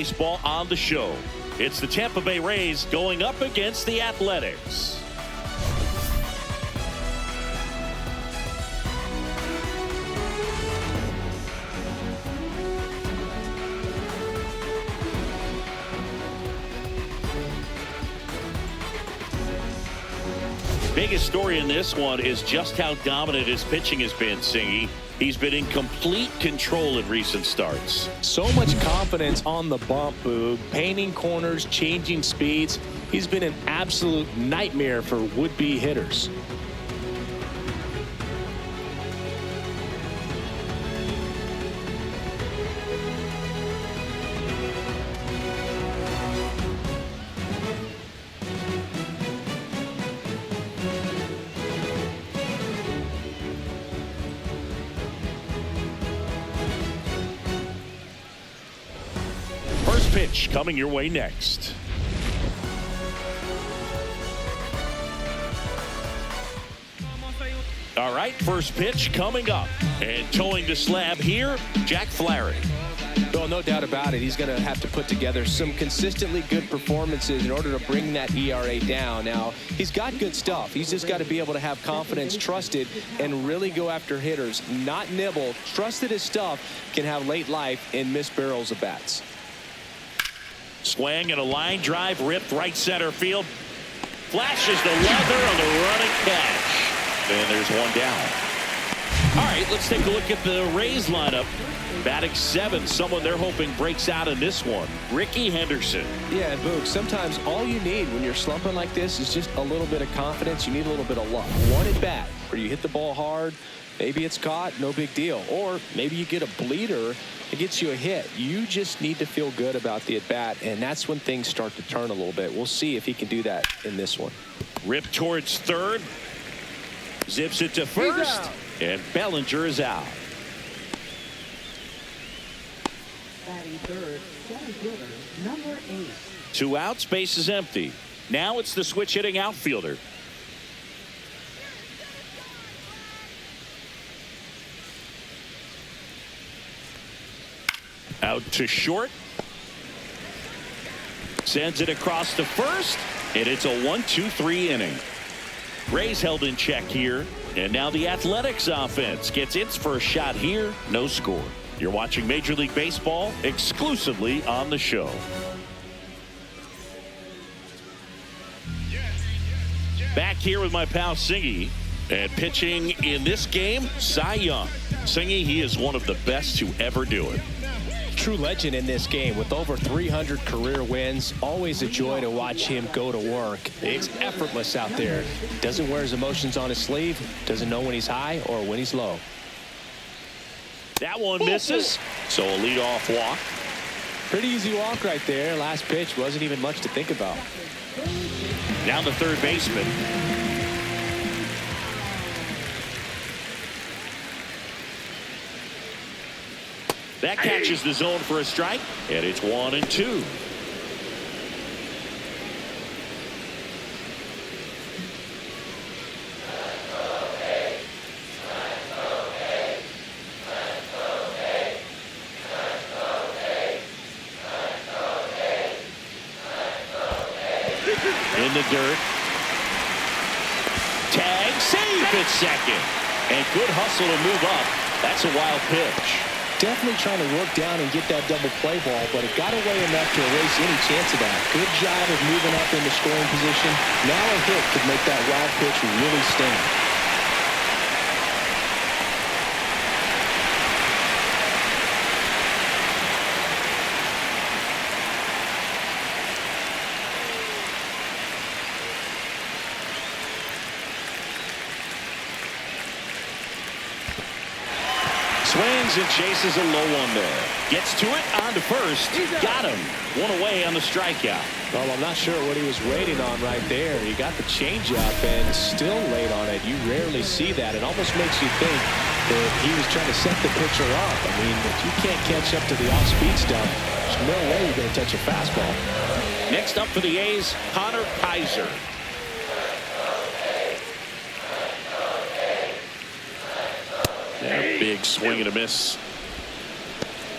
Baseball on the show. It's the Tampa Bay Rays going up against the Athletics. Biggest story in this one is just how dominant his pitching has been, Singy. He's been in complete control in recent starts. So much confidence on the bump, Boog. Painting corners, changing speeds. He's been an absolute nightmare for would-be hitters. Pitch coming your way next. All right, first pitch coming up. And towing the slab here, Jack Flaherty. Well, no doubt about it. He's going to have to put together some consistently good performances in order to bring that ERA down. Now, he's got good stuff. He's just got to be able to have confidence, trust it, and really go after hitters. Not nibble. Trust that his stuff can have late life and miss barrels of bats. Swing and a line drive ripped right center field. Flashes the leather on the running catch. And there's one down. All right, let's take a look at the Rays lineup. Batting seventh, someone they're hoping breaks out in this one. Ricky Henderson. Yeah, and Boog, sometimes all you need when you're slumping like this is just a little bit of confidence. You need a little bit of luck. One at bat where you hit the ball hard. Maybe it's caught, no big deal. Or maybe you get a bleeder, it gets you a hit. You just need to feel good about the at-bat, and that's when things start to turn a little bit. We'll see if he can do that in this one. Rip towards third. Zips it to first. And Bellinger is out. Batting third, center fielder, number 8. 2 outs, base is empty. Now it's the switch hitting outfielder. Out to short. Sends it across to first. And it's a 1-2-3 inning. Rays held in check here. And now the Athletics offense gets its first shot here. No score. You're watching Major League Baseball exclusively on the show. Back here with my pal Singy. And pitching in this game, Cy Young. Singy, he is one of the best to ever do it. True legend in this game with over 300 career wins. Always a joy to watch him go to work. It's effortless out there. Doesn't wear his emotions on his sleeve. Doesn't know when he's high or when he's low. That one misses. So a leadoff walk. Pretty easy walk right there. Last pitch wasn't even much to think about. Down the third baseman. That catches the zone for a strike, and it's 1-2. In the dirt. Tag, safe at second. And good hustle to move up. That's a wild pitch. Definitely trying to work down and get that double play ball, but it got away enough to erase any chance of that. Good job of moving up into scoring position. Now a hit could make that wild pitch really sting. Swings and chases a low one there. Gets to it, on to first. Got him. One away on the strikeout. Well, I'm not sure what he was waiting on right there. He got the changeup and still late on it. You rarely see that. It almost makes you think that he was trying to set the pitcher up. I mean, if you can't catch up to the off-speed stuff, there's no way you're going to touch a fastball. Next up for the A's, Connor Kaiser. Big swing and a miss.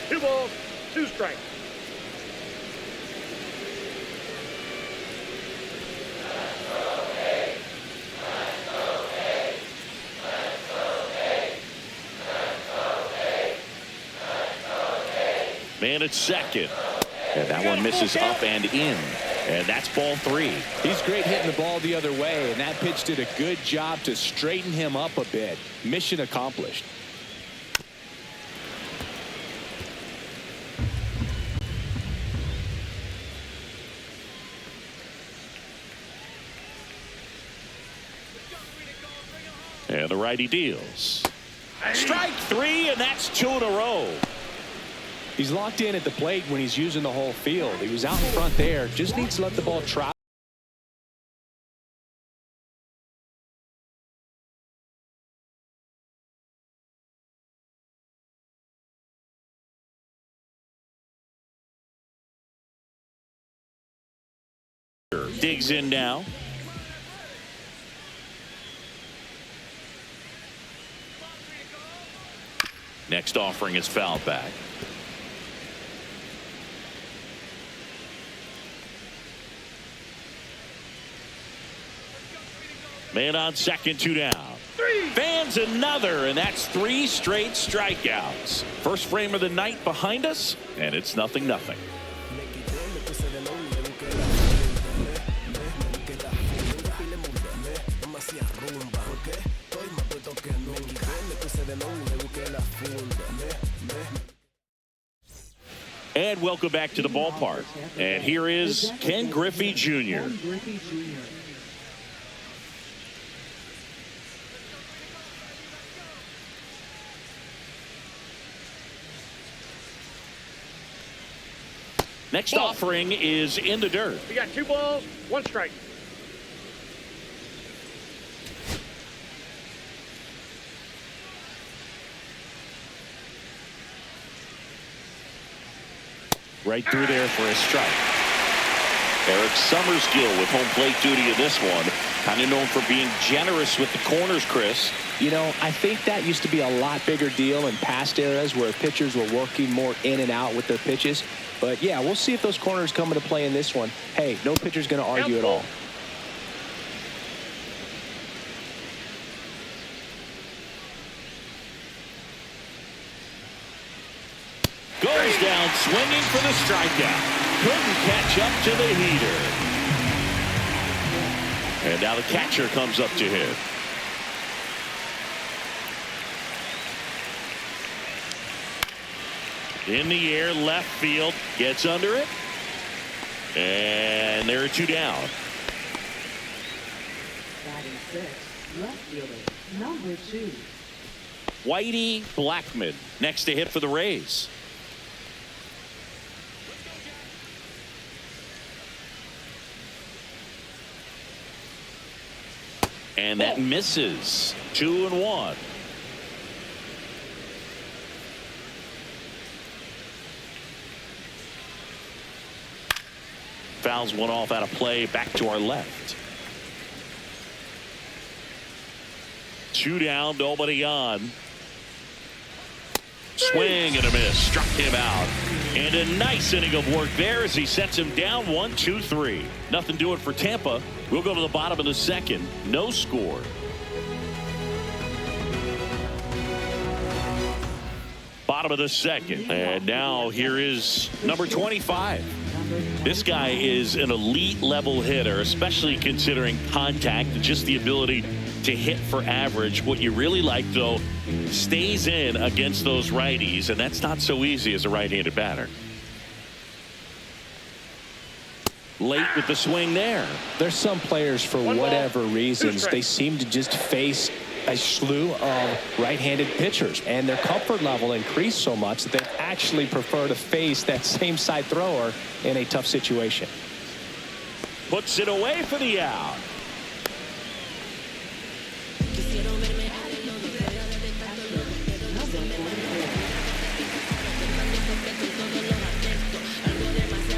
2 balls, 2 strikes. Man at second. And that one misses up and in. And that's ball 3. He's great hitting the ball the other way, and that pitch did a good job to straighten him up a bit. Mission accomplished. And the righty deals. Strike 3, and that's 2 in a row. He's locked in at the plate when he's using the whole field. He was out in front there. Just needs to let the ball travel. Digs in now. Next offering is fouled back. Man on second, 2 down. Fans another, and that's 3 straight strikeouts. First frame of the night behind us, and it's 0-0. And welcome back to the ballpark. And here is Ken Griffey Jr. Next offering is in the dirt. We got 2 balls, 1 strike. Right through there for a strike. Eric Summersgill with home plate duty in this one. Kind of known for being generous with the corners, Chris. You know, I think that used to be a lot bigger deal in past eras where pitchers were working more in and out with their pitches. But, yeah, we'll see if those corners come into play in this one. Hey, no pitcher's going to argue at all. Goes down swinging for the strikeout. Couldn't catch up to the heater. And now the catcher comes up to hit. In the air, left field, gets under it. And there are 2 down. Batting 6, left fielder, number 2. Whitey Blackmon next to hit for the Rays. And that misses. 2-1. Fouls one off out of play. Back to our left. 2 down, nobody on. Swing and a miss. Struck him out. And a nice inning of work there as he sets him down 1-2-3. Nothing doing for Tampa. We'll go to the bottom of the second. No score. Bottom of the second. And now here is number 25. This guy is an elite level hitter, especially considering contact and just the ability to hit for average. What you really like, though, stays in against those righties, and that's not so easy as a right-handed batter. Late with the swing there. There's some players, for whatever reasons, they seem to just face a slew of right-handed pitchers, and their comfort level increased so much that they actually prefer to face that same side thrower in a tough situation. Puts it away for the out.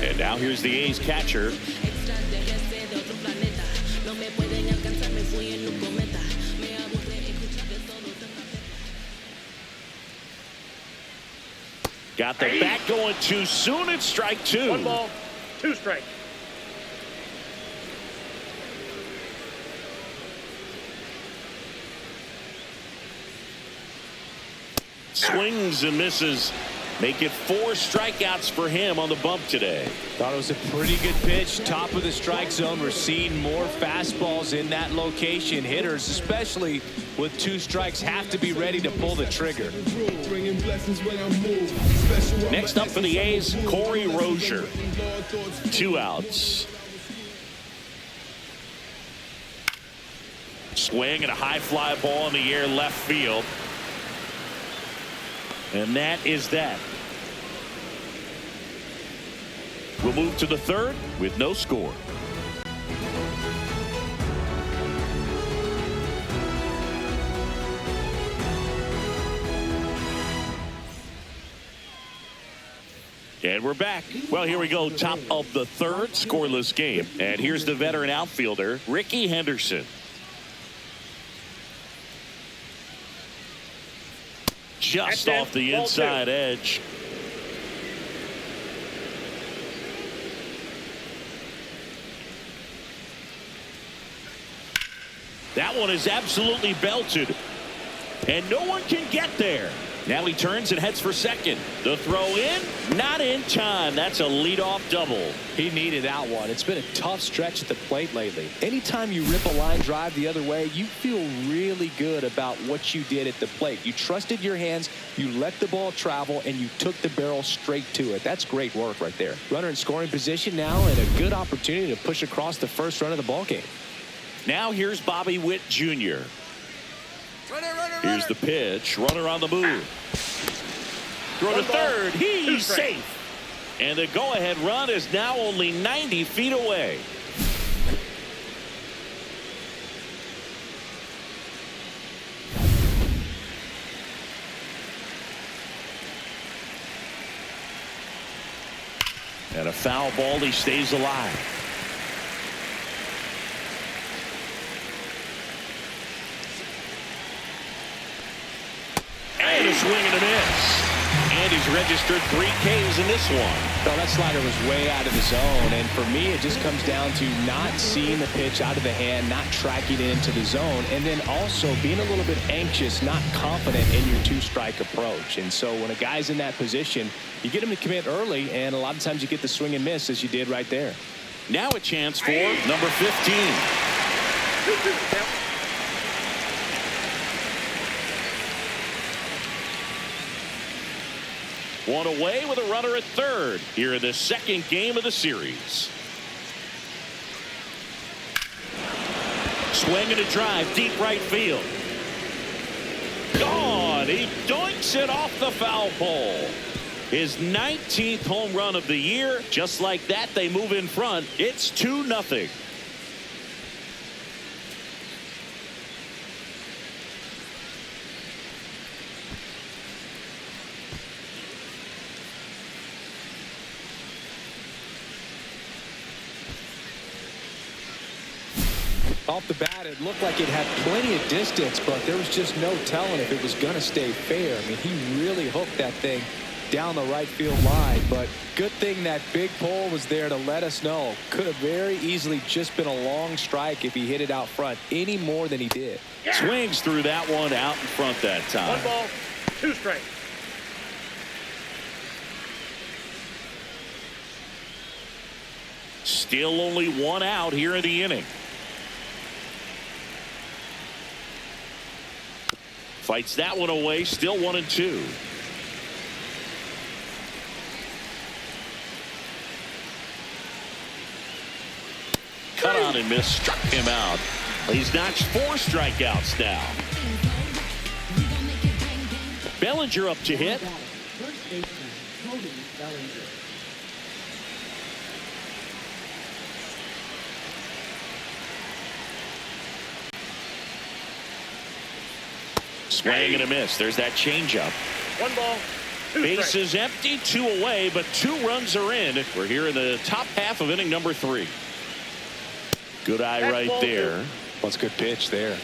And now here's the A's catcher. Got the bat going too soon. It's strike 2. 1 ball, 2 strikes. Swings and misses Make it 4 strikeouts for him on the bump today. Thought it was a pretty good pitch. Top of the strike zone. We're seeing more fastballs in that location. Hitters, especially with 2 strikes, have to be ready to pull the trigger. Next up for the A's, Corey Rozier. 2 outs. Swing and a high fly ball in the air left field. And that is that. We'll move to the 3rd with no score. And we're back. Well, here we go. Top of the 3rd, scoreless game. And here's the veteran outfielder, Ricky Henderson. Just off the inside edge. That one is absolutely belted. And no one can get there. Now he turns and heads for second. The throw in, not in time. That's a leadoff double. He needed that one. It's been a tough stretch at the plate lately. Anytime you rip a line drive the other way, you feel really good about what you did at the plate. You trusted your hands, you let the ball travel, and you took the barrel straight to it. That's great work right there. Runner in scoring position now, and a good opportunity to push across the first run of the ball game. Now here's Bobby Witt Jr. Here's the pitch. Runner on the move. Throw to third. He's safe. And the go-ahead run is now only 90 feet away. And a foul ball. He stays alive. And a swing and a miss. And he's registered 3 Ks in this one. Well, that slider was way out of the zone, and for me, it just comes down to not seeing the pitch out of the hand, not tracking it into the zone, and then also being a little bit anxious, not confident in your 2-strike approach. And so when a guy's in that position, you get him to commit early, and a lot of times you get the swing and miss, as you did right there. Now a chance for number 15. One away with a runner at third here in the 2nd game of the series. Swing and a drive, deep right field. Gone. He doinks it off the foul pole. His 19th home run of the year. Just like that, they move in front. It's 2-0. Off the bat, it looked like it had plenty of distance, but there was just no telling if it was going to stay fair. I mean, he really hooked that thing down the right field line, but good thing that big pole was there to let us know. Could have very easily just been a long strike if he hit it out front any more than he did. Yeah. Swings through that one out in front that time. 1 ball, 2 strikes. Still only 1 out here in the inning. Fights that one away. Still 1-2. Cut on and miss. Struck him out. He's notched 4 strikeouts now. Bellinger up to hit. First baseman, Cody Bellinger. Swing and a miss. There's that changeup. 1 ball, 2 Base strikes. is empty, 2 away, but 2 runs are in. We're here in the top half of inning number 3. Good eye That's right ball there. 2. Well, it's a good pitch there.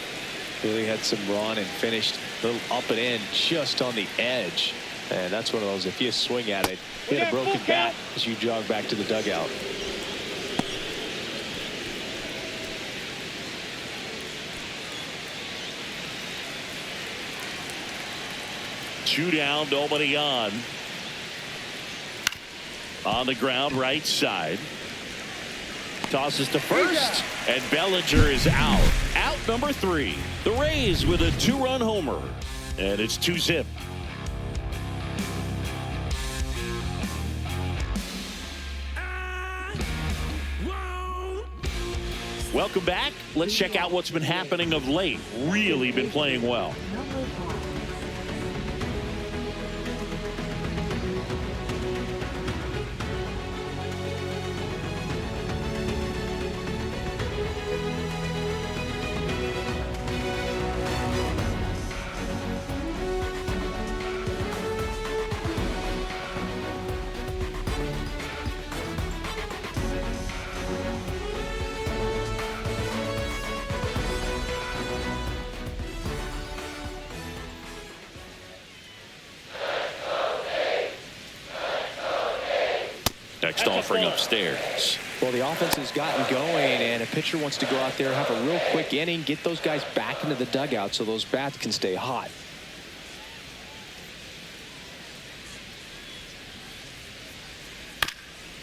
Really had some run and finished a little up and in just on the edge. And that's one of those, if you swing at it, hit a broken bat as you jog back to the dugout. Two down, nobody on. On the ground, right side. Tosses to first, and Bellinger is out. Out number 3. The Rays with a 2-run homer, and it's 2-zip. Welcome back. Let's check out what's been happening of late. Really been playing well. Number 5. Next offering upstairs. Well, the offense has gotten going, and a pitcher wants to go out there, have a real quick inning, get those guys back into the dugout so those bats can stay hot.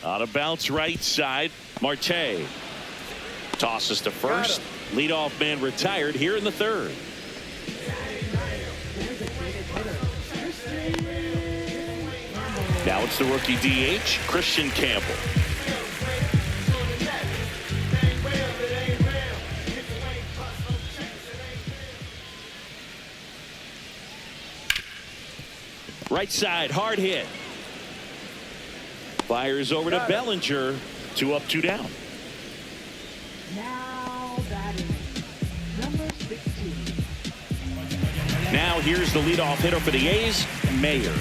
On a bounce right side, Marte tosses to first. Leadoff man retired here in the 3rd. Now it's the rookie DH, Christian Campbell. Right side, hard hit. Fires over to Bellinger. 2 up, 2 down. Now batting. Number 16. Now here's the leadoff hitter for the A's, Mayer.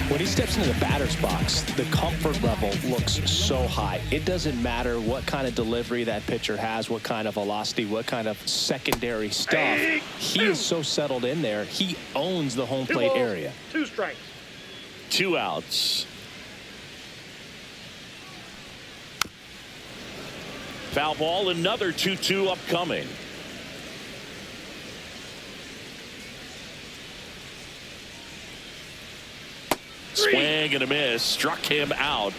When he steps into the batter's box, the comfort level looks so high. It doesn't matter what kind of delivery that pitcher has, what kind of velocity, what kind of secondary stuff. He is so settled in there. He owns the home plate area. 2 strikes. 2 outs. Foul ball, another 2-2 upcoming. Swing and a miss, struck him out,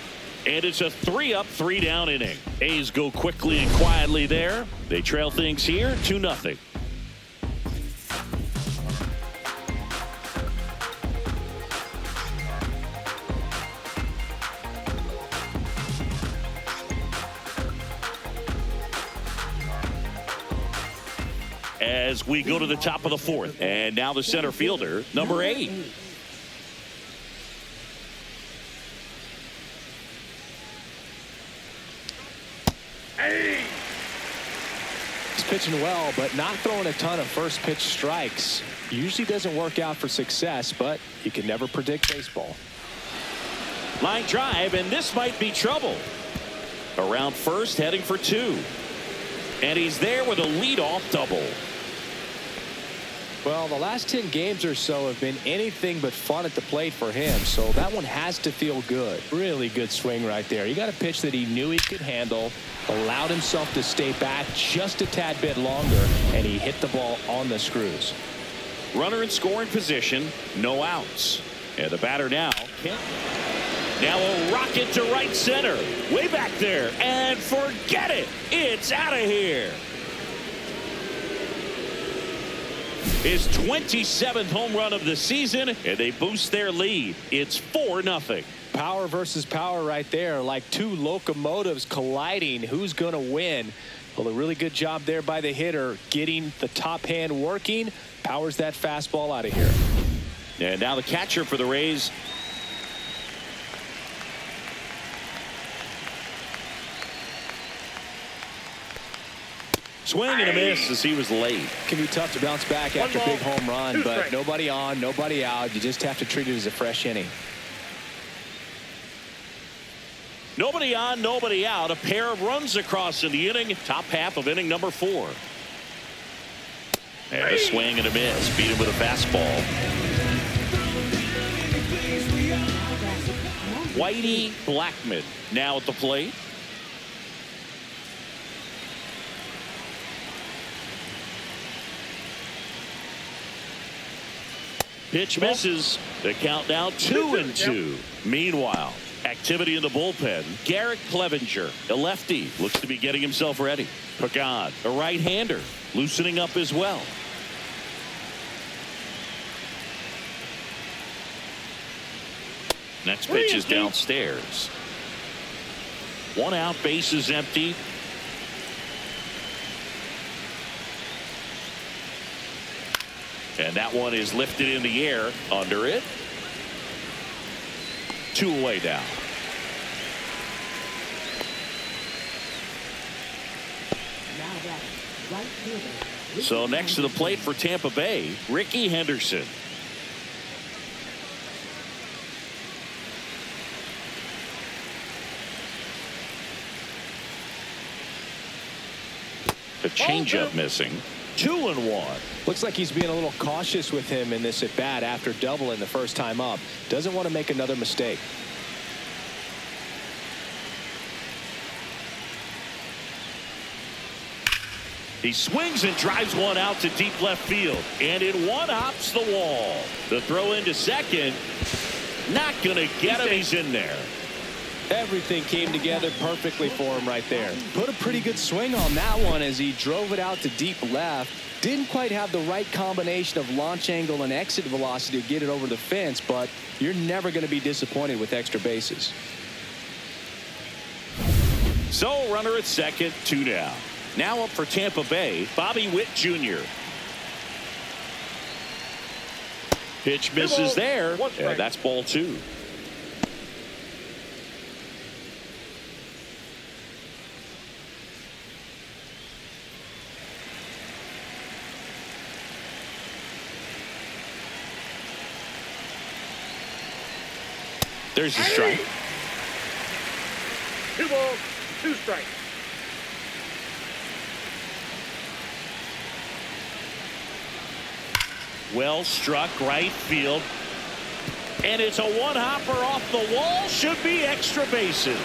and it's a 3 up, 3 down inning. A's go quickly and quietly there. They trail things here 2-0. As we go to the top of the 4th, and now the center fielder, number 8. He's pitching well, but not throwing a ton of first pitch strikes. Usually doesn't work out for success, but you can never predict baseball. Line drive, and this might be trouble. Around first, heading for 2. And he's there with a leadoff double. Well, the last 10 games or so have been anything but fun at the plate for him, so that one has to feel good. Really good swing right there. He got a pitch that he knew he could handle, allowed himself to stay back just a tad bit longer, and he hit the ball on the screws. Runner in scoring position, no outs. And the batter now, now a rocket to right center. Way back there, and forget it. It's out of here. His 27th home run of the season, and they boost their lead. It's 4-0. Power versus power right there, like 2 locomotives colliding. Who's going to win? Well, a really good job there by the hitter, getting the top hand working. Powers that fastball out of here. And now the catcher for the Rays. Swing and a miss as he was late. Can be tough to bounce back after a big home run, but nobody on, nobody out. You just have to treat it as a fresh inning. Nobody on, nobody out. A pair of runs across in the inning. Top half of inning number 4. And a swing and a miss. Beat him with a fastball. Whitey Blackmon now at the plate. Pitch misses. The count now 2-2. Meanwhile, Activity in the bullpen. Garrett Clevenger, a lefty, looks to be getting himself ready. Pagan, a right-hander, loosening up as well. Next pitch is downstairs. 1 out, bases empty. And that one is lifted in the air under it. 2 away now. Now batting, right fielder. So next to the plate for Tampa Bay, Ricky Henderson. The changeup missing. 2-1. Looks like he's being a little cautious with him in this at bat after doubling the first time up. Doesn't want to make another mistake. He swings and drives one out to deep left field, and it one-hops the wall. The throw into second, not going to get him. He's in there. Everything came together perfectly for him right there. Put a pretty good swing on that one as he drove it out to deep left. Didn't quite have the right combination of launch angle and exit velocity to get it over the fence, but you're never going to be disappointed with extra bases. So runner at second, 2 down. Now up for Tampa Bay, Bobby Witt Jr. Pitch misses there, and that's ball 2. There's a strike. 2 balls, 2 strikes. Well struck right field. And it's a one-hopper off the wall. Should be extra bases.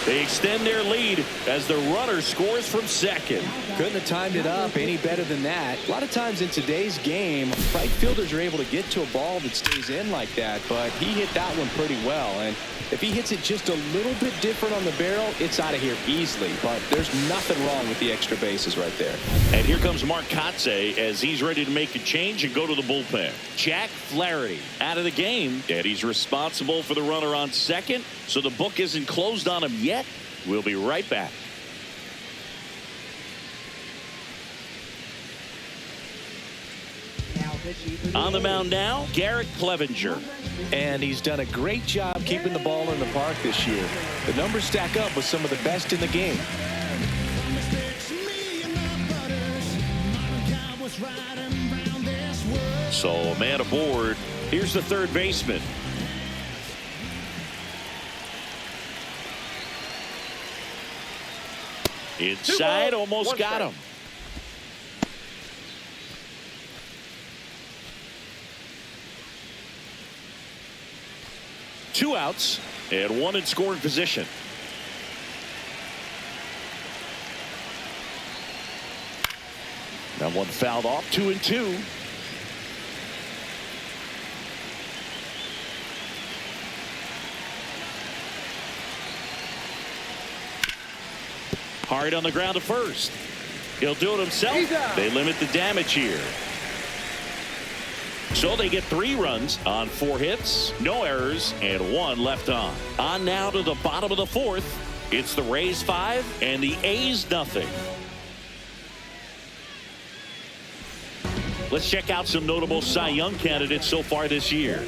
They extend their lead as the runner scores from second. Couldn't have timed it up any better than that. A lot of times in today's game, right fielders are able to get to a ball that stays in like that, but he hit that one pretty well. And if he hits it just a little bit different on the barrel, it's out of here easily. But there's nothing wrong with the extra bases right there. And here comes Mark Kotze as he's ready to make a change and go to the bullpen. Jack Flaherty out of the game, and he's responsible for the runner on second. So the book isn't closed on him yet. We'll be right back. On the mound now, Garrett Clevenger. And he's done a great job keeping the ball in the park this year. The numbers stack up with some of the best in the game. So a man aboard. Here's the third baseman. Inside, almost got him. Two outs and one in scoring position. That one fouled off. 2-2. Hard on the ground to first. He'll do it himself. They limit the damage here. So they get 3 runs on 4 hits, no errors, and 1 left on. On now to the bottom of the 4th. It's the Rays 5 and the A's nothing. Let's check out some notable Cy Young candidates so far this year.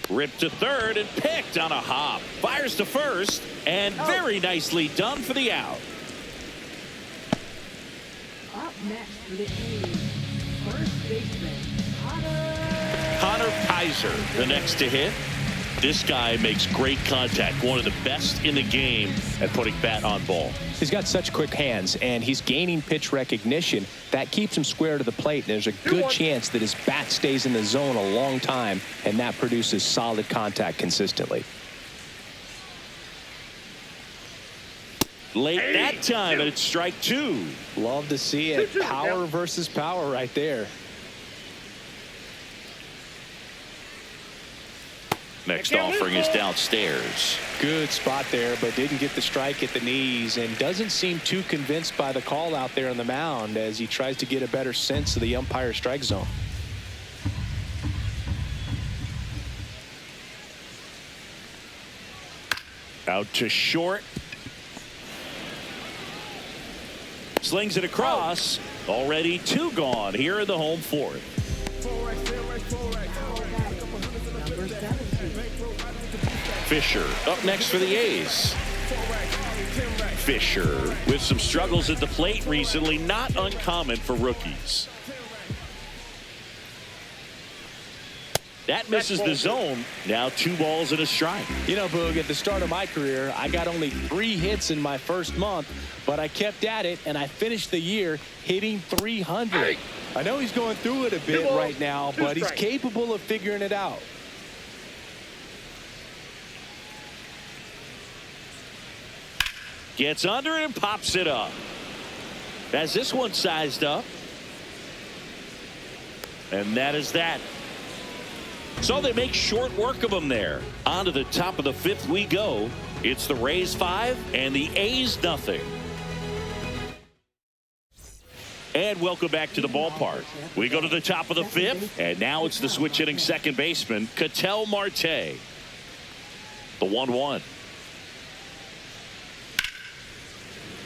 Ripped to third and picked on a hop. Fires to first, and very nicely done for the out. Up next for the A's, first baseman, Connor Kaiser, the next to hit. This guy makes great contact. One of the best in the game at putting bat on ball. He's got such quick hands, and he's gaining pitch recognition. That keeps him square to the plate, and there's a good chance that his bat stays in the zone a long time, and that produces solid contact consistently. Late that time, and it's strike two. Love to see it. Power versus power right there. Next offering is downstairs. Good spot there, but didn't get the strike at the knees, and doesn't seem too convinced by the call out there on the mound as he tries to get a better sense of the umpire's strike zone. Out to short. Slings it across. Already two gone here in the home fourth. Number 17. Fisher up next for the A's. Fisher with some struggles at the plate recently, not uncommon for rookies. That misses the zone. Now 2 balls and a strike. You know, Boog, at the start of my career, I got only 3 hits in my first month, but I kept at it, and I finished the year hitting 300. I know he's going through it a bit right now, but he's capable of figuring it out. Gets under and pops it up. As this one sized up. And that is that. So they make short work of them there. On to the top of the 5th we go. It's the Rays 5 and the A's nothing. And welcome back to the ballpark. We go to the top of the 5th, and now it's the switch hitting second baseman, Ketel Marte. The 1-1.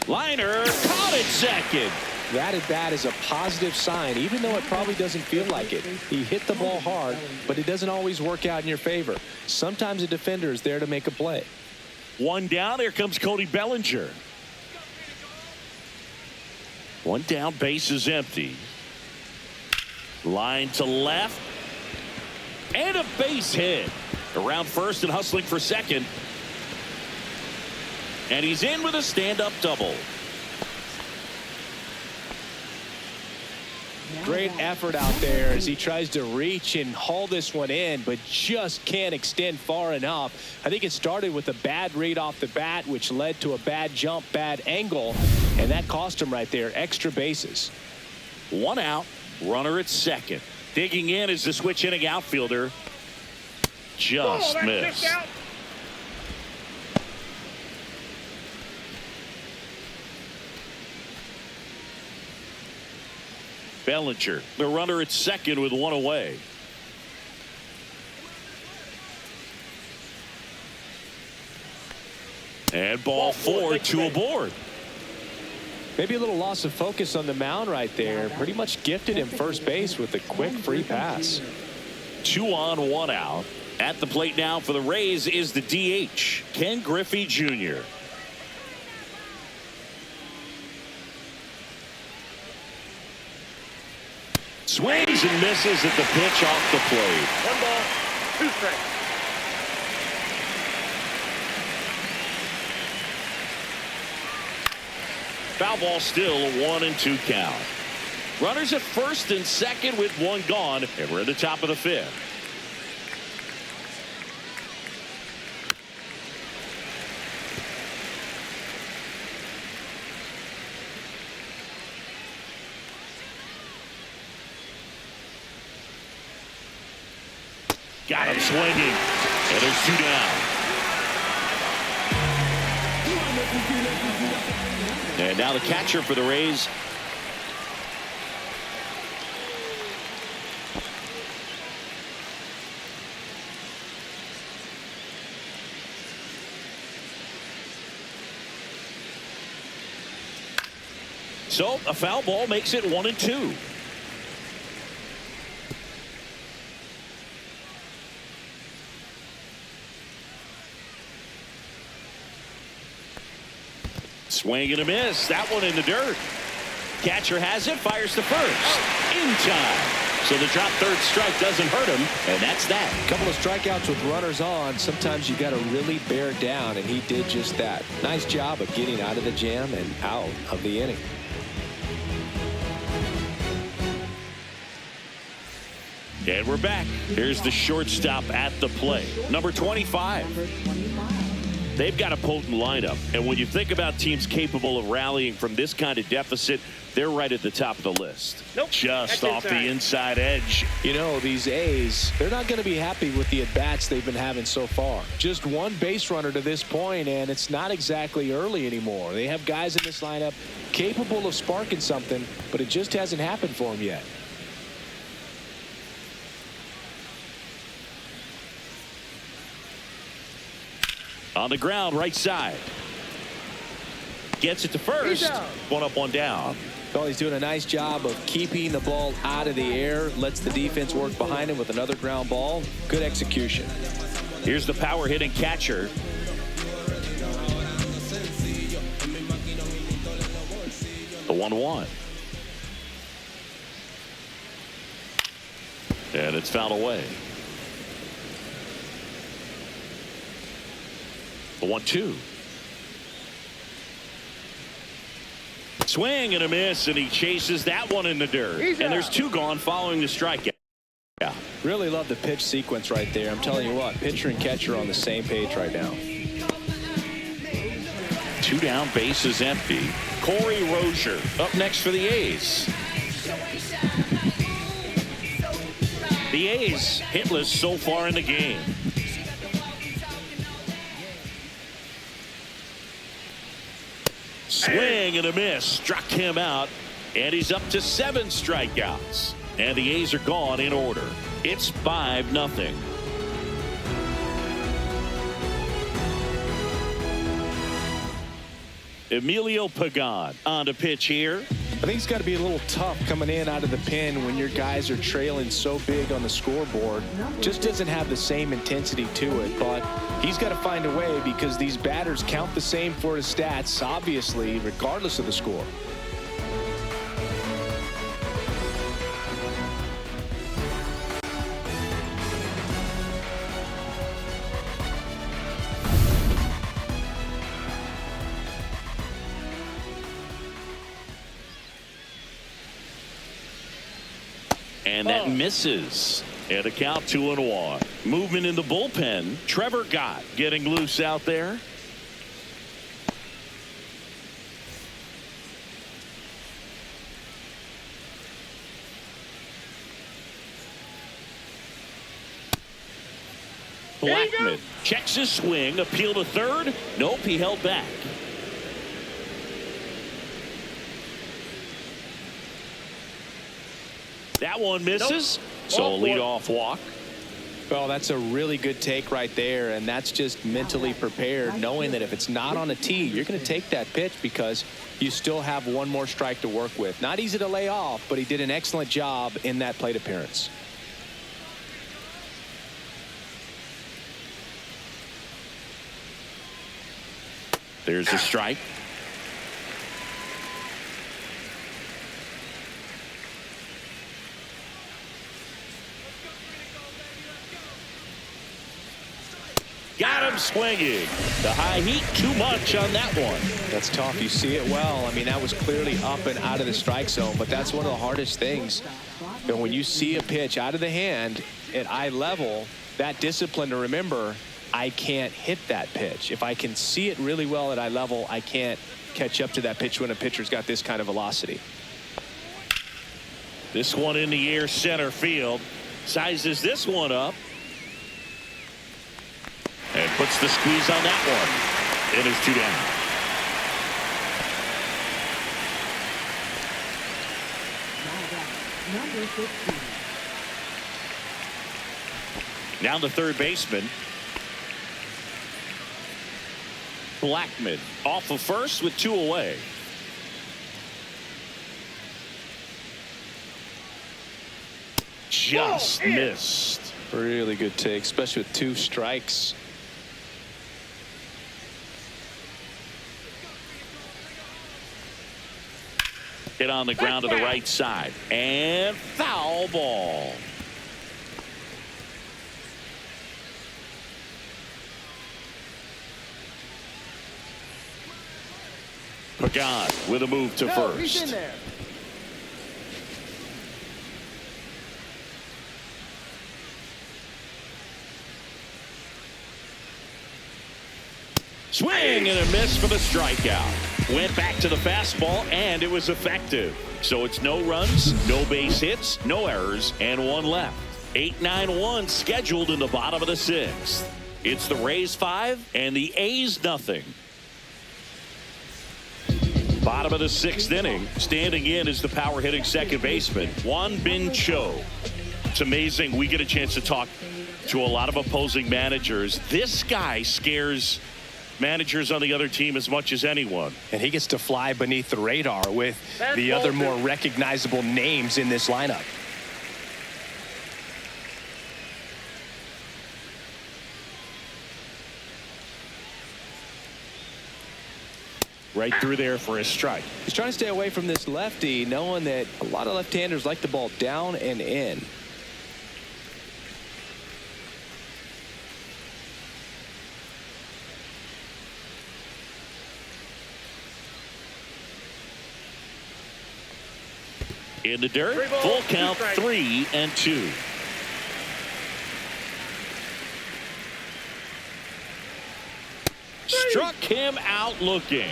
Liner caught at second. That at bat is a positive sign, even though it probably doesn't feel like it. He hit the ball hard, but it doesn't always work out in your favor. Sometimes a defender is there to make a play. 1 down. Here comes Cody Bellinger. 1 down. Base is empty. Line to left. And a base hit. Around first and hustling for second. And he's in with a stand-up double. Great effort out there as he tries to reach and haul this one in, but just can't extend far enough. I think it started with a bad read off the bat, which led to a bad jump, bad angle, and that cost him right there. Extra bases. 1 out. Runner at second. Digging in is the switch hitting outfielder. Just missed. Bellinger, the runner at second with 1 away. And ball 4, 2 aboard. Maybe a little loss of focus on the mound right there. Pretty much gifted him first base with a quick free pass. 2 on, 1 out. At the plate now for the Rays is the DH, Ken Griffey Jr. Swings and misses at the pitch off the plate. 1 ball, 2 strikes. Foul ball still, a 1-2 count. Runners at first and second with 1 gone, and we're at the top of the 5th. Got him swinging, and there's 2 down. And now the catcher for the Rays. So a foul ball makes it 1-2. Swing and a miss. That one in the dirt. Catcher has it. Fires to first. In time. So the drop third strike doesn't hurt him, and that's that. A couple of strikeouts with runners on. Sometimes you got to really bear down, and he did just that. Nice job of getting out of the jam and out of the inning. And we're back. Here's the shortstop at the plate. Number 25. Number 25. They've got a potent lineup. And when you think about teams capable of rallying from this kind of deficit, they're right at the top of the list. Nope. Just That's off inside. the inside edge. You know, these A's, they're not going to be happy with the at-bats they've been having so far. Just one base runner to this point, and it's not exactly early anymore. They have guys in this lineup capable of sparking something, but it just hasn't happened for them yet. On the ground, right side. Gets it to first. He's out. One up, one down. Well, he's doing a nice job of keeping the ball out of the air. Lets the defense work behind him with another ground ball. Good execution. Here's the power hitting catcher. The 1-1. And it's fouled away. The 1-2. Swing and a miss, and he chases that one in the dirt. He's And there's out. two gone following the strikeout. Yeah. Really love the pitch sequence right there. I'm telling you what, pitcher and catcher are on the same page right now. Two down, bases empty. Corey Rozier up next for the A's. The A's hitless so far in the game. Swing and a miss. Struck him out. And he's up to 7 strikeouts. And the A's are gone in order. It's 5-0. Mlbwl on the pitch here. I think it's got to be a little tough coming in out of the pen when your guys are trailing so big on the scoreboard. Just doesn't have the same intensity to it, but he's got to find a way because these batters count the same for his stats, obviously, regardless of the score. And that misses. And a count 2-1. Movement in the bullpen. Trevor Gott getting loose out there. There you go. Blackman checks his swing. Appeal to third. Nope, he held back. That one misses. Nope. So a Off one. leadoff walk. Well, that's a really good take right there, and that's just mentally prepared, knowing that if it's not on a tee, you're going to take that pitch because you still have one more strike to work with. Not easy to lay off, but he did an excellent job in that plate appearance. There's a strike. Got him swinging. The high heat, too much on that one. That's tough. You see it well. I mean, that was clearly up and out of the strike zone, but that's one of the hardest things. You know, when you see a pitch out of the hand at eye level, that discipline to remember, I can't hit that pitch. If I can see it really well at eye level, I can't catch up to that pitch when a pitcher's got this kind of velocity. This one in the air, center field. Sizes this one up. And puts the squeeze on that one. It is 2 down. Number 15. Now the third baseman. Blackman off of first with 2 away. Just missed. Really good take, especially with 2 strikes. Hit on the ground to the right side. And foul ball. Pagan with a move to first. He's in there. Swing and a miss for the strikeout. Went back to the fastball, and it was effective. So it's no runs, no base hits, no errors, and one left. 8-9-1 scheduled in the bottom of the sixth. It's the Rays 5 and the A's nothing. Bottom of the sixth inning. Standing in is the power hitting second baseman, Juan Bin Cho. It's amazing. We get a chance to talk to a lot of opposing managers. This guy scares managers on the other team as much as anyone. And he gets to fly beneath the radar with the other more recognizable names in this lineup. Right through there for a strike. He's trying to stay away from this lefty, knowing that a lot of left-handers like the ball down and in. In the dirt, full count, 3-2. Struck him out looking.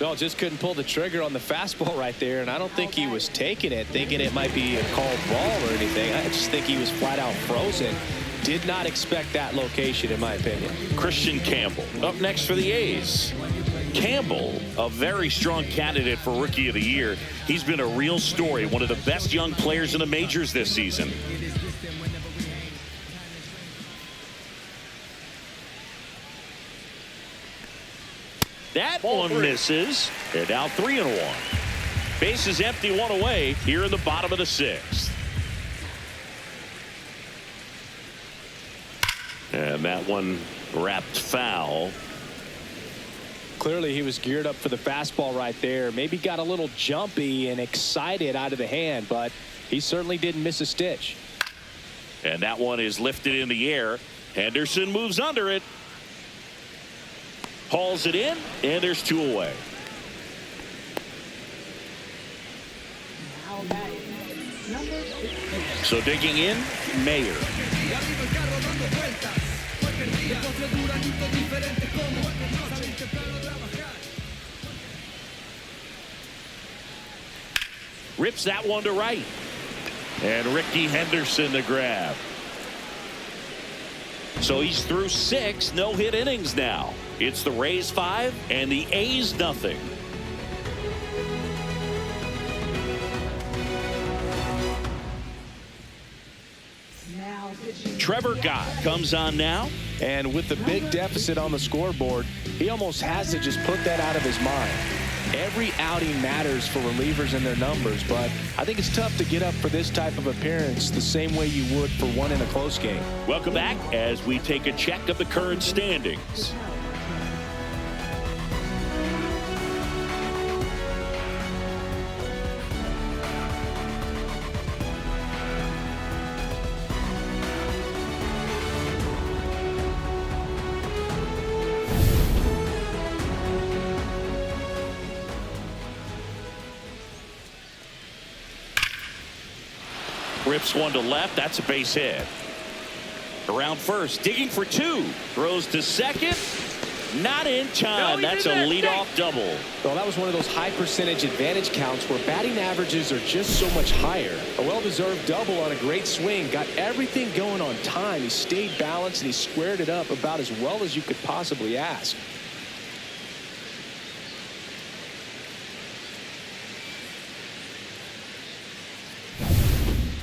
No, just couldn't pull the trigger on the fastball right there, and I don't think he was taking it, thinking it might be a called ball or anything. I just think he was flat out frozen. Did not expect that location, in my opinion. Christian Campbell up next for the A's. Campbell, a very strong candidate for Rookie of the Year. He's been a real story, one of the best young players in the majors this season. That one misses, and now 3-1. Bases empty, one away here in the bottom of the sixth. And that one wrapped foul. Clearly he was geared up for the fastball right there. Maybe got a little jumpy and excited out of the hand, but he certainly didn't miss a stitch. And that one is lifted in the air. Henderson moves under it. Hauls it in, and there's two away. So digging in, Mayer. Rips that one to right. And Ricky Henderson the grab. So he's through 6 no-hit innings now. It's the Rays 5 and the A's nothing. Trevor Gott comes on now. And with the big deficit on the scoreboard, he almost has to just put that out of his mind. Every outing matters for relievers and their numbers, but I think it's tough to get up for this type of appearance the same way you would for one in a close game. Welcome back as we take a check of the current standings. Rips one to left. That's a base hit. Around first, digging for 2. Throws to second. Not in time. That's a leadoff double. Well, that was one of those high percentage advantage counts where batting averages are just so much higher. A well-deserved double on a great swing. Got everything going on time. He stayed balanced and he squared it up about as well as you could possibly ask.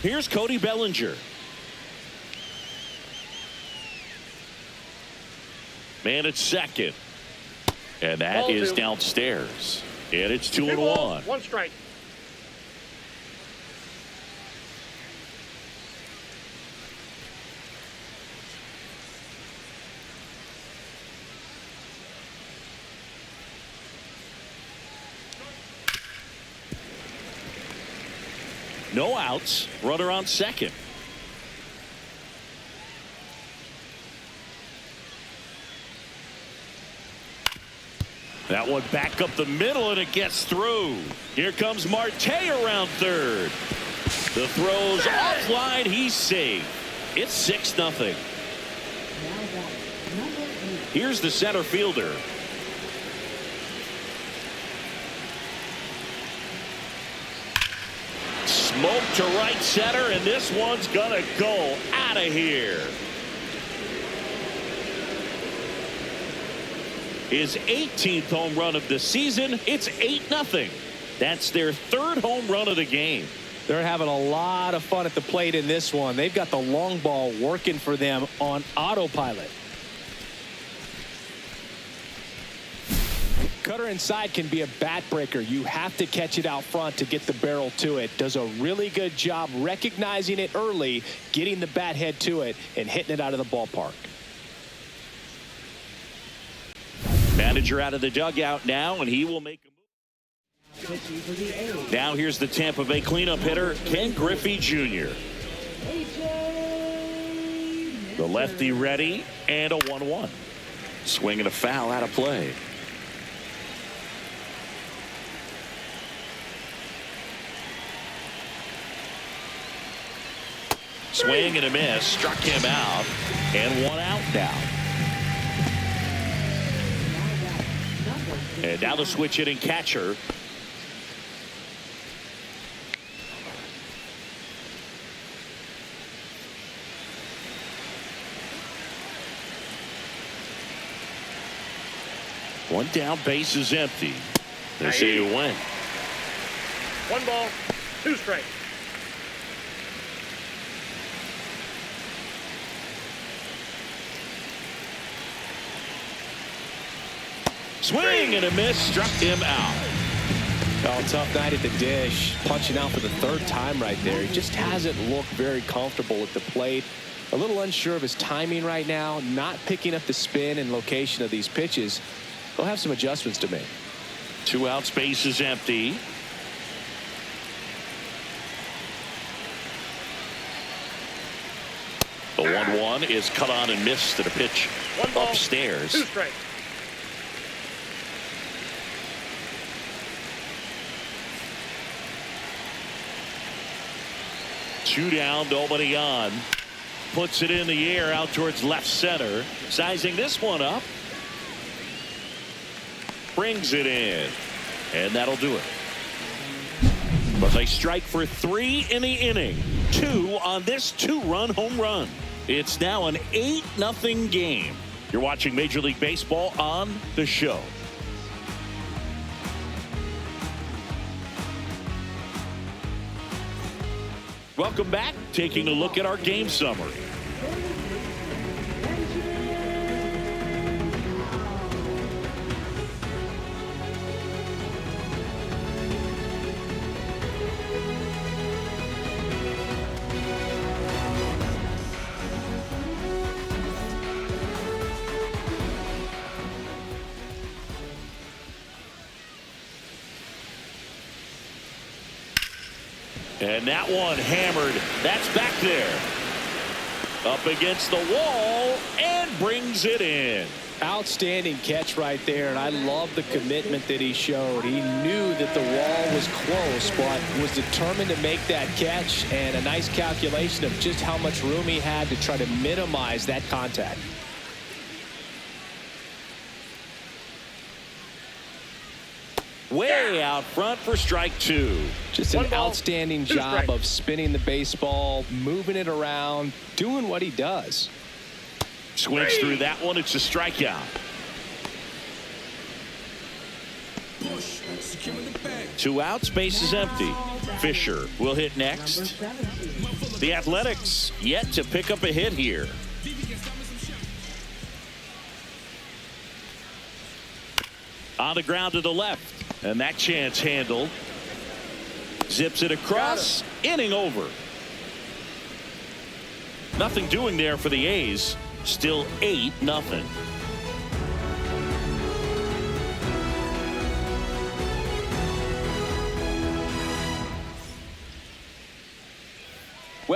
Here's Cody Bellinger. Man at second. And that is downstairs. And it's 2-1. 1 strike. No outs. Runner on second. That one back up the middle, and it gets through. Here comes Marte around third. The throw's offline. He's safe. It's 6-0. Here's the center fielder. Smoke to right center, and this one's gonna go out of here. His 18th home run of the season. It's 8-0. That's their third home run of the game. They're having a lot of fun at the plate in this one. They've got the long ball working for them on autopilot. Cutter inside can be a bat breaker. You have to catch it out front to get the barrel to it. Does a really good job recognizing it early, getting the bat head to it, and hitting it out of the ballpark. Manager out of the dugout now, and he will make a move. Now here's the Tampa Bay cleanup hitter, Ken Griffey Jr. The lefty ready, and a 1-1. Swing and a foul out of play. Swing and a miss, struck him out, and 1 out now. And now the switch hitting catcher. One down, base is empty. They say you win. 1 ball, 2 strikes. Swing and a miss, struck him out. Oh, tough night at the dish. Punching out for the 3rd time right there. He just hasn't looked very comfortable at the plate. A little unsure of his timing right now. Not picking up the spin and location of these pitches. He'll have some adjustments to make. 2 outs, base is empty. The 1-1 is cut on and missed to the pitch 1 ball, upstairs. 2 strikes. Two down, nobody on. Puts it in the air out towards left center. Sizing this one up. Brings it in. And that'll do it. But they strike for 3 in the inning. 2 on this 2-run home run. It's now an 8-0 game. You're watching Major League Baseball on The Show. Welcome back. Taking a look at our game summary. And that one hammered. That's back there. Up against the wall and brings it in. Outstanding catch right there, and I love the commitment that he showed. He knew that the wall was close, but was determined to make that catch, and a nice calculation of just how much room he had to try to minimize that contact. Way out front for strike 2. Just an outstanding job of spinning the baseball, moving it around, doing what he does. Swings through that one. It's a strikeout. 2 outs, base is empty. Fisher will hit next. The Athletics yet to pick up a hit here. On the ground to the left. And that chance handled. Zips it across. Inning over. Nothing doing there for the A's. Still 8-0.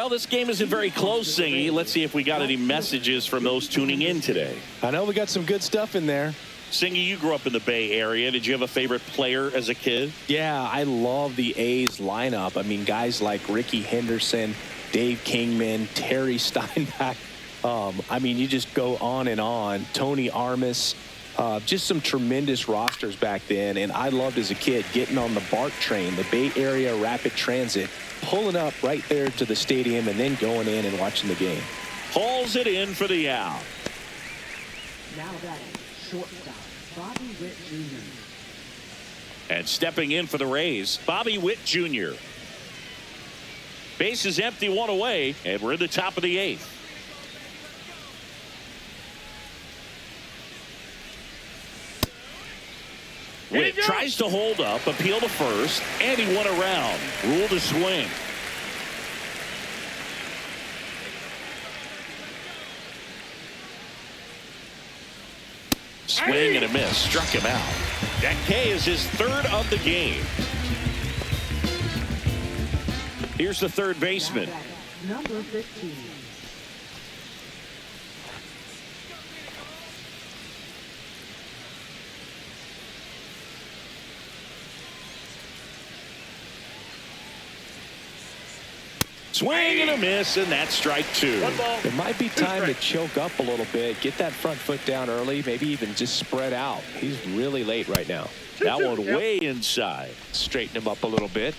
Well, this game isn't very close, Singy. Let's see if we got any messages from those tuning in today. I know we got some good stuff in there. Singy, you grew up in the Bay Area. Did you have a favorite player as a kid? Yeah, I love the A's lineup. I mean, guys like Ricky Henderson, Dave Kingman, Terry Steinbach. I mean, you just go on and on. Tony Armas. Just some tremendous rosters back then. And I loved as a kid getting on the BART train, the Bay Area Rapid Transit, pulling up right there to the stadium and then going in and watching the game. Hauls it in for the out. Now batting, shortstop, Bobby Witt Jr. And stepping in for the Rays, Bobby Witt Jr. Base is empty, one away, and we're in the top of the 8th. Witt tries to hold up, appeal to first, and he won around. Ruled a swing. Swing and a miss. Struck him out. That K is his 3rd of the game. Here's the third baseman. Number 15. Swing and a miss, and that's strike 2. One ball. It might be time to choke up a little bit, get that front foot down early, maybe even just spread out. He's really late right now. That one way inside. Straighten him up a little bit.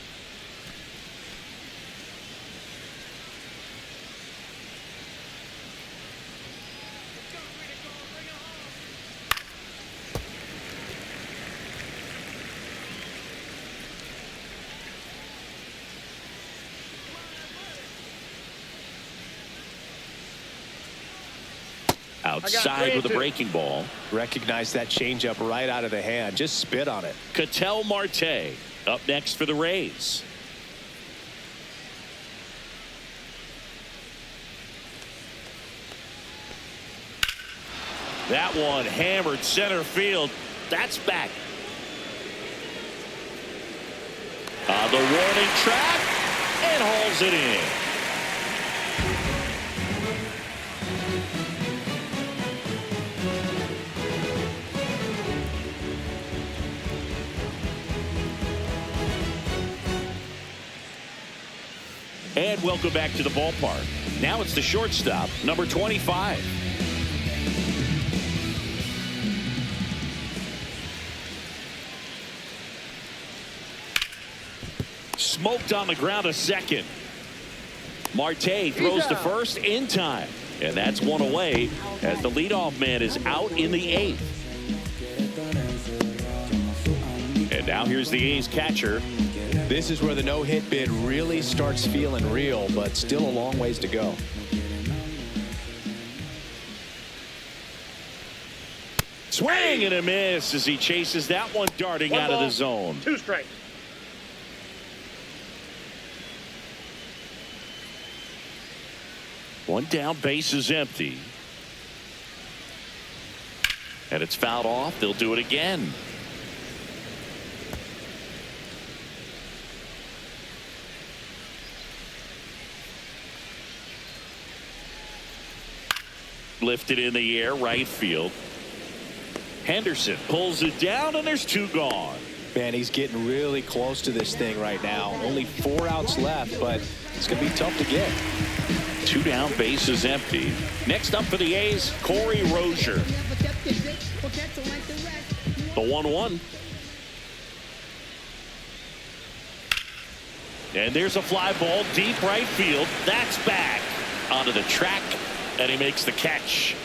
Outside with a breaking ball. Recognize that changeup right out of the hand. Just spit on it. Ketel Marte up next for the Rays. That one hammered center field. That's back. On the warning track and hauls it in. And welcome back to the ballpark. Now it's the shortstop, number 25. Smoked on the ground a second. Marte throws to first in time. And that's one away as the leadoff man is out in the 8th. And now here's the A's catcher. This is where the no-hit bid really starts feeling real, but still a long ways to go. Swing and a miss as he chases that one darting out of the zone. 2 strikes. One down, base is empty. And it's fouled off. They'll do it again. Lifted in the air, right field. Henderson pulls it down, and there's 2 gone. Man, he's getting really close to this thing right now. Only 4 outs left, but it's going to be tough to get. 2 down, base is empty. Next up for the A's, Corey Rozier. The 1-1. And there's a fly ball deep right field. That's back onto the track, and he makes the catch.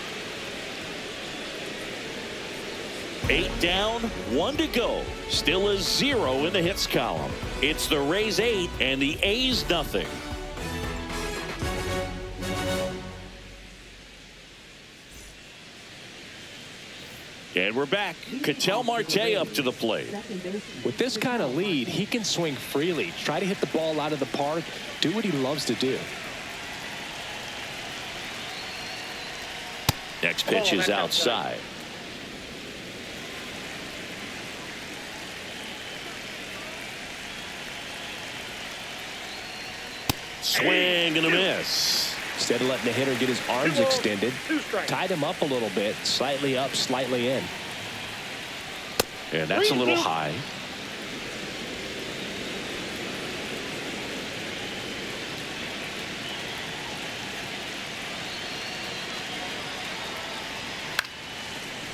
8 down, 1 to go. Still a 0 in the hits column. It's the Rays 8 and the A's nothing. And we're back. Ketel Marte up to the plate. With this kind of lead, he can swing freely, try to hit the ball out of the park, do what he loves to do. Next pitch is outside. Swing and a miss. Instead of letting the hitter get his arms extended, tied him up a little bit, slightly up, slightly in. And that's a little high.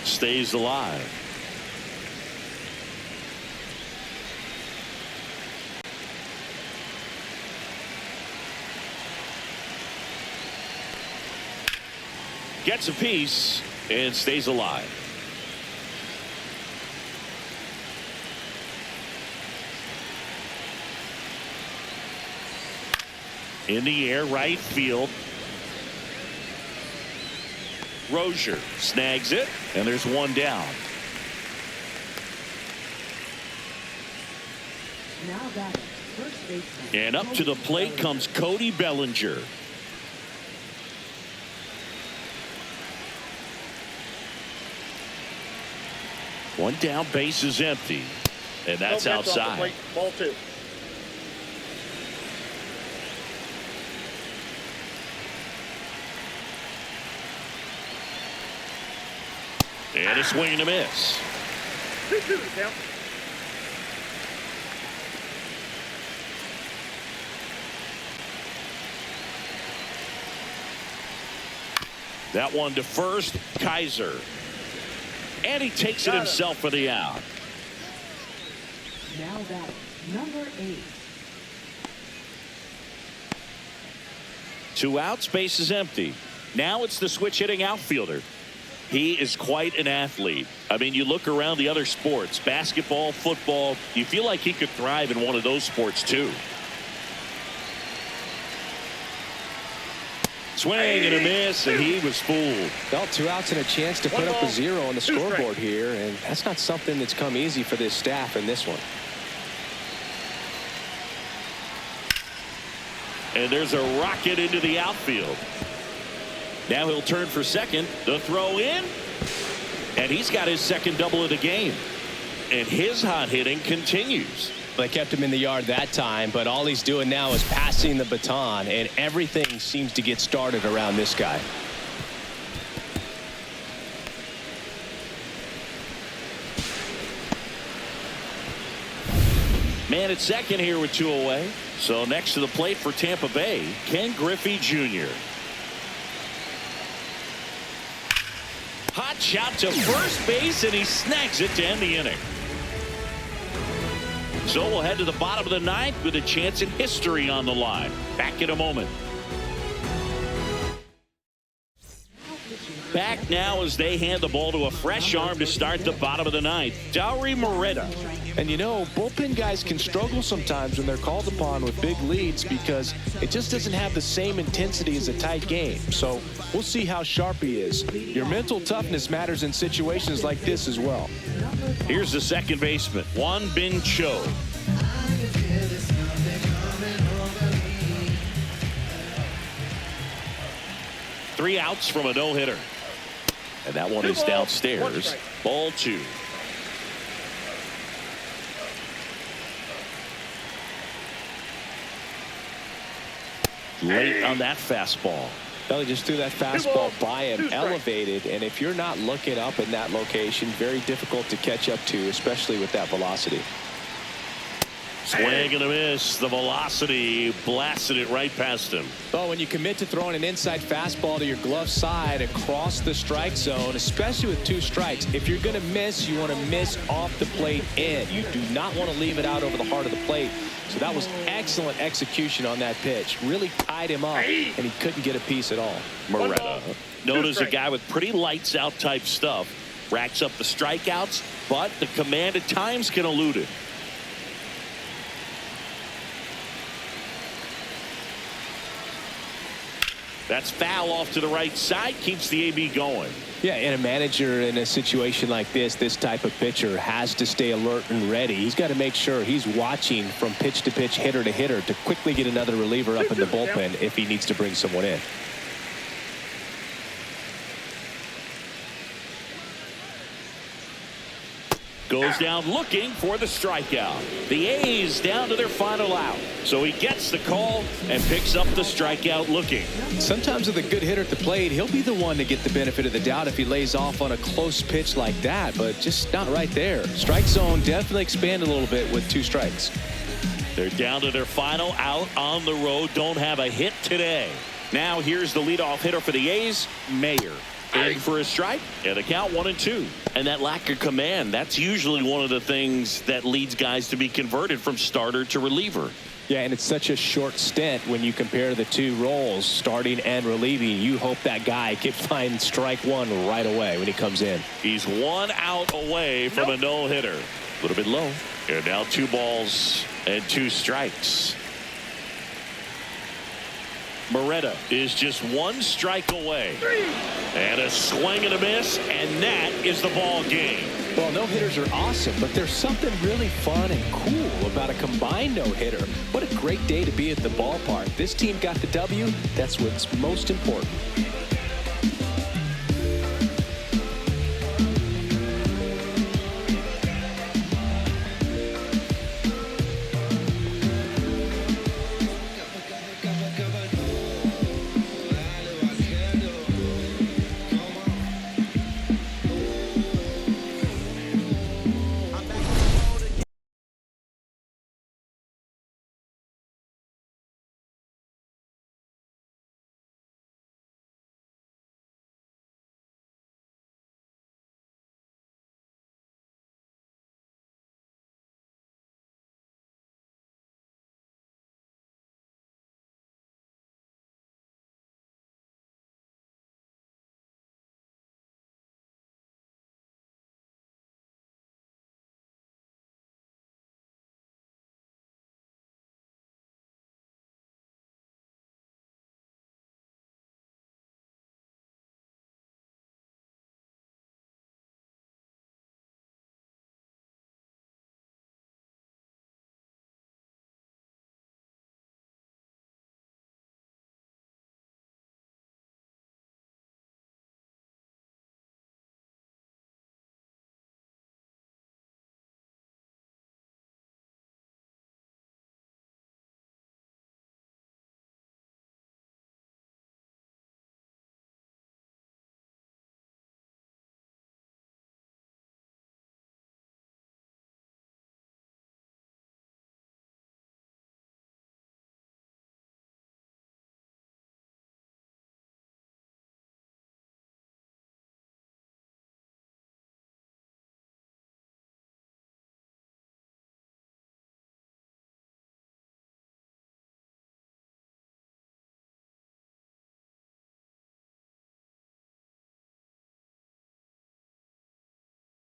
Stays alive. Gets a piece and stays alive. In the air, right field. Rozier snags it, and there's one down. Now batting, first baseman. And up to the plate comes Cody Bellinger. One down, base is empty. And that's outside. Ball 2. And a swing and a miss. 2-2 count. That one to first, Kaiser. And he takes it himself for the out. Now batting, number 8. 2 outs, base is empty. Now it's the switch hitting outfielder. He is quite an athlete. I mean, you look around the other sports, basketball, football, you feel like he could thrive in one of those sports too. Swing and a miss, and he was fooled. Well, 2 outs and a chance to put up a 0 on the scoreboard here, and that's not something that's come easy for this staff in this one. And there's a rocket into the outfield. Now he'll turn for second. The throw in. And he's got his second double of the game. And his hot hitting continues. They kept him in the yard that time, but all he's doing now is passing the baton, and everything seems to get started around this guy. Man at second here with 2 away. So next to the plate for Tampa Bay, Ken Griffey Jr. Hot shot to first base, and he snags it to end the inning. So we'll head to the bottom of the 9th with a chance in history on the line. Back in a moment. Back now as they hand the ball to a fresh arm to start the bottom of the 9th. Dauri Moreta. And you know, bullpen guys can struggle sometimes when they're called upon with big leads because it just doesn't have the same intensity as a tight game. So we'll see how sharp he is. Your mental toughness matters in situations like this as well. Here's the second baseman, Won Bin Cho. Three outs from a no-hitter. And that one is downstairs. Ball 2. Late on that fastball. Well, he just threw that fastball by him, elevated, and if you're not looking up in that location, very difficult to catch up to, especially with that velocity. Swing and a miss. The velocity blasted it right past him. Well, when you commit to throwing an inside fastball to your glove side across the strike zone, especially with 2 strikes, if you're going to miss, you want to miss off the plate in. You do not want to leave it out over the heart of the plate. So that was excellent execution on that pitch. Really tied him up, and he couldn't get a piece at all. Moreta, known as a guy with pretty lights out type stuff, racks up the strikeouts, but the command at times can elude it. That's foul off to the right side, keeps the AB going. Yeah, and a manager in a situation like this type of pitcher has to stay alert and ready. He's got to make sure he's watching from pitch to pitch, hitter to hitter, to quickly get another reliever up in the bullpen if he needs to bring someone in. Goes down looking for the strikeout. The A's down to their final out. So he gets the call and picks up the strikeout looking. Sometimes with a good hitter at the plate, he'll be the one to get the benefit of the doubt if he lays off on a close pitch like that, but just not right there. Strike zone definitely expanded a little bit with 2 strikes. They're down to their final out on the road. Don't have a hit today. Now here's the leadoff hitter for the A's, Mayer. In for a strike, and the count 1-2. And that lack of command, that's usually one of the things that leads guys to be converted from starter to reliever. Yeah, and it's such a short stint when you compare the 2 roles, starting and relieving. You hope that guy can find strike 1 right away when he comes in. He's 1 out away from a no-hitter. A little bit low. And now 2 balls and 2 strikes. Moretta is just 1 strike away. And a swing and a miss, and that is the ball game. Well, no-hitters are awesome, but there's something really fun and cool about a combined no-hitter. What a great day to be at the ballpark. This team got the W. That's what's most important.